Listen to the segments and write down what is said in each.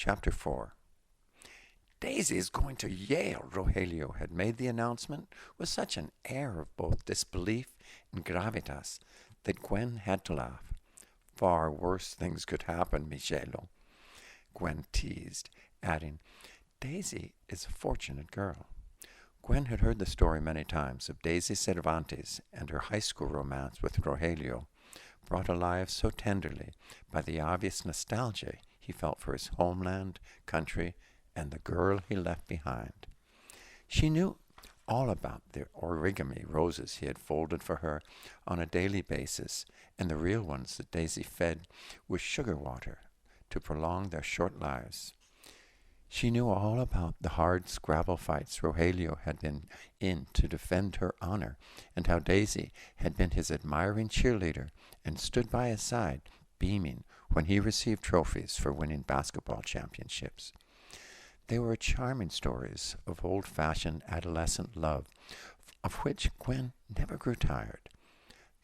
Chapter 4. Daisy is going to Yale, Rogelio had made the announcement with such an air of both disbelief and gravitas that Gwen had to laugh. Far worse things could happen, Michelo, Gwen teased, adding, Daisy is a fortunate girl. Gwen had heard the story many times of Daisy Cervantes and her high school romance with Rogelio, brought alive so tenderly by the obvious nostalgia he felt for his homeland, country, and the girl he left behind. She knew all about the origami roses he had folded for her on a daily basis, and the real ones that Daisy fed with sugar water to prolong their short lives. She knew all about the hard Scrabble fights Rogelio had been in to defend her honor, and how Daisy had been his admiring cheerleader and stood by his side, beaming when he received trophies for winning basketball championships. They were charming stories of old-fashioned adolescent love, of which Gwen never grew tired.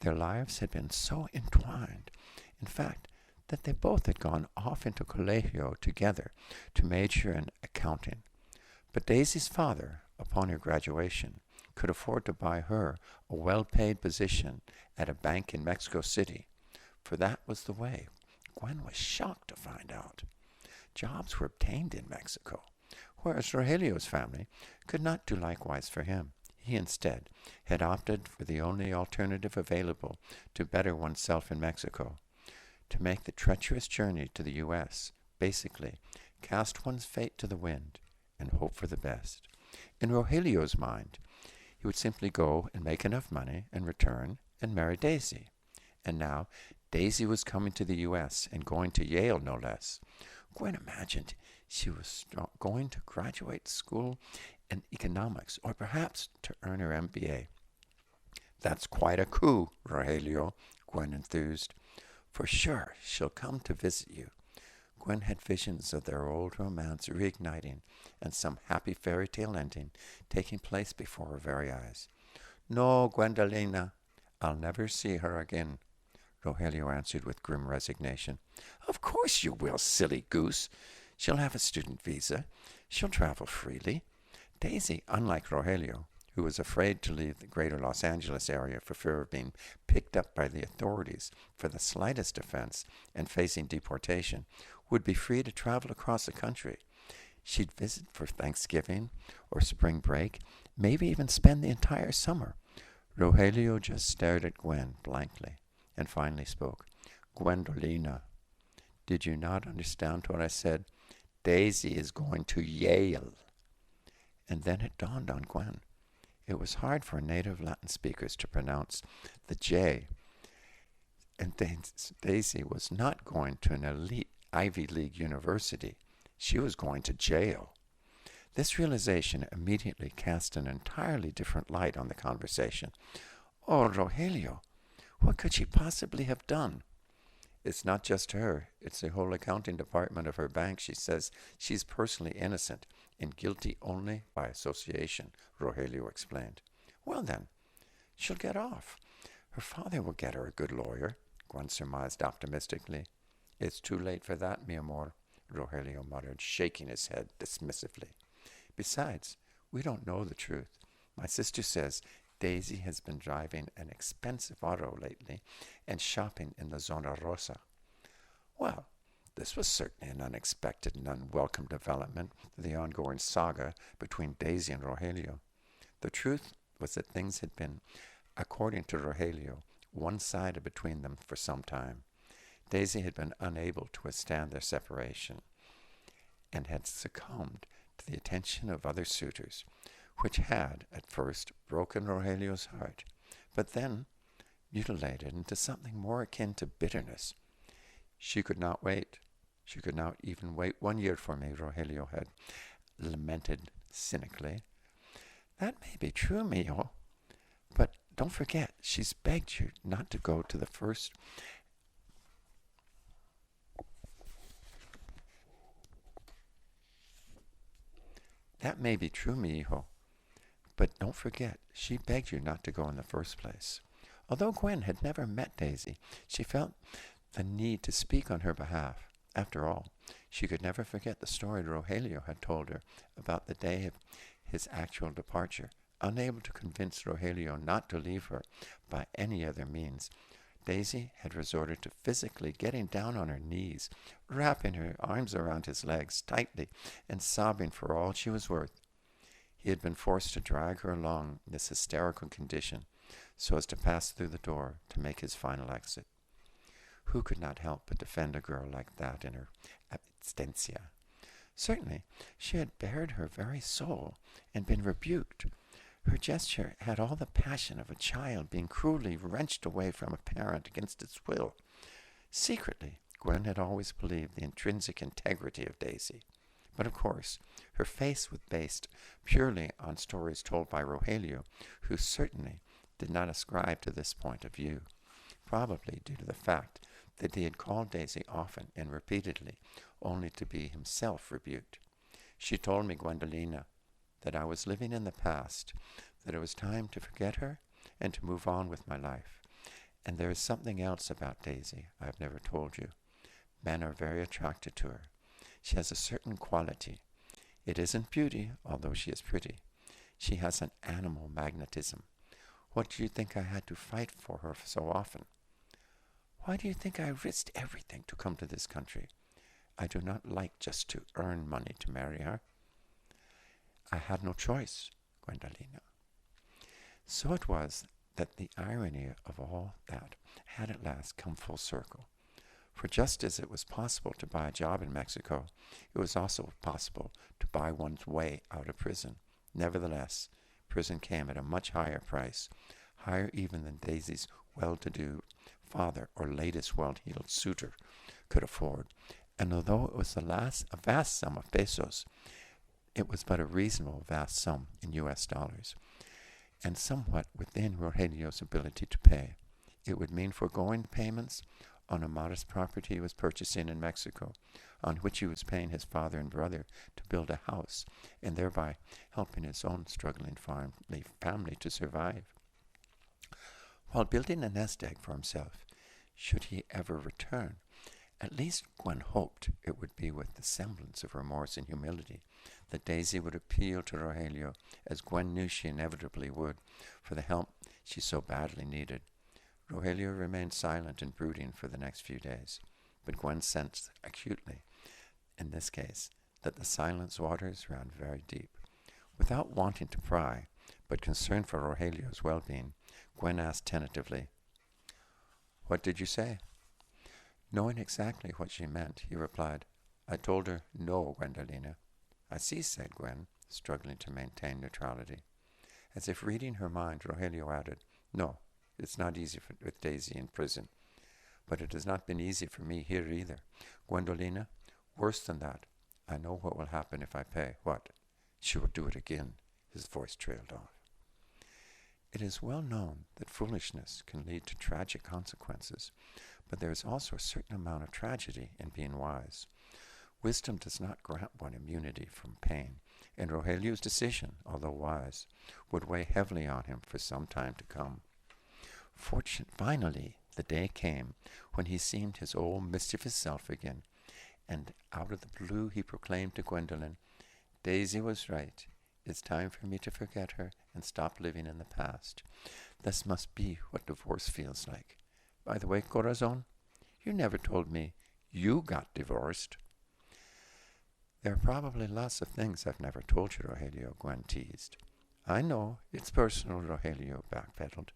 Their lives had been so entwined, in fact, that they both had gone off into colegio together to major in accounting. But Daisy's father, upon her graduation, could afford to buy her a well-paid position at a bank in Mexico City, for that was the way. Gwen was shocked to find out. Jobs were obtained in Mexico, whereas Rogelio's family could not do likewise for him. He instead had opted for the only alternative available to better oneself in Mexico, to make the treacherous journey to the U.S., basically cast one's fate to the wind and hope for the best. In Rogelio's mind, he would simply go and make enough money and return and marry Daisy. And now Daisy was coming to the U.S. and going to Yale, no less. Gwen imagined she was going to graduate school in economics, or perhaps to earn her MBA. That's quite a coup, Rogelio, Gwen enthused. For sure, she'll come to visit you. Gwen had visions of their old romance reigniting and some happy fairy tale ending taking place before her very eyes. No, Gwendolina, I'll never see her again, Rogelio answered with grim resignation. Of course you will, silly goose. She'll have a student visa. She'll travel freely. Daisy, unlike Rogelio, who was afraid to leave the greater Los Angeles area for fear of being picked up by the authorities for the slightest offense and facing deportation, would be free to travel across the country. She'd visit for Thanksgiving or spring break, maybe even spend the entire summer. Rogelio just stared at Gwen blankly and finally spoke. Gwendolina, did you not understand what I said? Daisy is going to Yale. And then it dawned on Gwen. It was hard for native Latin speakers to pronounce the J. And Daisy was not going to an elite Ivy League university. She was going to jail. This realization immediately cast an entirely different light on the conversation. Oh, Rogelio, what could she possibly have done? It's not just her. It's the whole accounting department of her bank. She says she's personally innocent and guilty only by association, Rogelio explained. Well then, she'll get off. Her father will get her a good lawyer, Gwen surmised optimistically. It's too late for that, mi amor, Rogelio muttered, shaking his head dismissively. Besides, we don't know the truth. My sister says Daisy has been driving an expensive auto lately and shopping in the Zona Rosa. Well, this was certainly an unexpected and unwelcome development to the ongoing saga between Daisy and Rogelio. The truth was that things had been, according to Rogelio, one-sided between them for some time. Daisy had been unable to withstand their separation and had succumbed to the attention of other suitors, which had, at first, broken Rogelio's heart, but then mutilated into something more akin to bitterness. She could not wait. She could not even wait 1 year for me, Rogelio had lamented cynically. That may be true, Mio, but don't forget, she's begged you not to go to the first. That may be true, mi hijo, but don't forget, she begged you not to go in the first place. Although Gwen had never met Daisy, she felt the need to speak on her behalf. After all, she could never forget the story Rogelio had told her about the day of his actual departure. Unable to convince Rogelio not to leave her by any other means, Daisy had resorted to physically getting down on her knees, wrapping her arms around his legs tightly, and sobbing for all she was worth. He had been forced to drag her along in this hysterical condition so as to pass through the door to make his final exit. Who could not help but defend a girl like that in her abstentia? Certainly, she had bared her very soul and been rebuked. Her gesture had all the passion of a child being cruelly wrenched away from a parent against its will. Secretly, Gwen had always believed the intrinsic integrity of Daisy. But of course, her faith was based purely on stories told by Rogelio, who certainly did not ascribe to this point of view, probably due to the fact that he had called Daisy often and repeatedly, only to be himself rebuked. She told me, Gwendolina, that I was living in the past, that it was time to forget her and to move on with my life. And there is something else about Daisy I have never told you. Men are very attracted to her. She has a certain quality. It isn't beauty, although she is pretty. She has an animal magnetism. What do you think I had to fight for her so often? Why do you think I risked everything to come to this country? I do not like just to earn money to marry her. I had no choice, Gwendolina. So it was that the irony of all that had at last come full circle. For just as it was possible to buy a job in Mexico, it was also possible to buy one's way out of prison. Nevertheless, prison came at a much higher price, higher even than Daisy's well-to-do father or latest well-heeled suitor could afford. And although it was a vast sum of pesos, it was but a reasonable vast sum in U.S. dollars, and somewhat within Rogelio's ability to pay. It would mean foregoing the payments on a modest property he was purchasing in Mexico, on which he was paying his father and brother to build a house, and thereby helping his own struggling family to survive. While building a nest egg for himself, should he ever return, at least Gwen hoped it would be with the semblance of remorse and humility that Daisy would appeal to Rogelio, as Gwen knew she inevitably would, for the help she so badly needed. Rogelio remained silent and brooding for the next few days, but Gwen sensed acutely, in this case, that the silence waters ran very deep. Without wanting to pry, but concerned for Rogelio's well-being, Gwen asked tentatively, "What did you say?" Knowing exactly what she meant, he replied, "I told her no, Gwendolina." "I see," said Gwen, struggling to maintain neutrality. As if reading her mind, Rogelio added, "No, it's not easy with Daisy in prison. But it has not been easy for me here either. Gwendolina, worse than that, I know what will happen if I pay." "What?" "She will do it again." His voice trailed off. It is well known that foolishness can lead to tragic consequences, but there is also a certain amount of tragedy in being wise. Wisdom does not grant one immunity from pain, and Rogelio's decision, although wise, would weigh heavily on him for some time to come. Finally, the day came when he seemed his old mischievous self again, and out of the blue he proclaimed to Gwendolen, "Daisy was right. It's time for me to forget her and stop living in the past. This must be what divorce feels like. By the way, Corazon, you never told me you got divorced." "There are probably lots of things I've never told you, Rogelio," Gwen teased. "I know. It's personal," Rogelio backpedaled.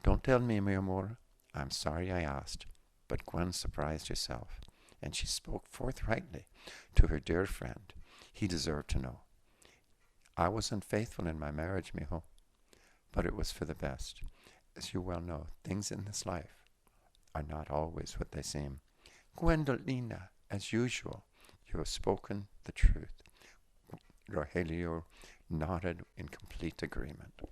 "Don't tell me, mi amor. I'm sorry I asked." But Gwen surprised herself, and she spoke forthrightly to her dear friend. He deserved to know. "I was unfaithful in my marriage, mijo, but it was for the best. As you well know, things in this life are not always what they seem." "Gwendolina, as usual, you have spoken the truth." Rogelio nodded in complete agreement.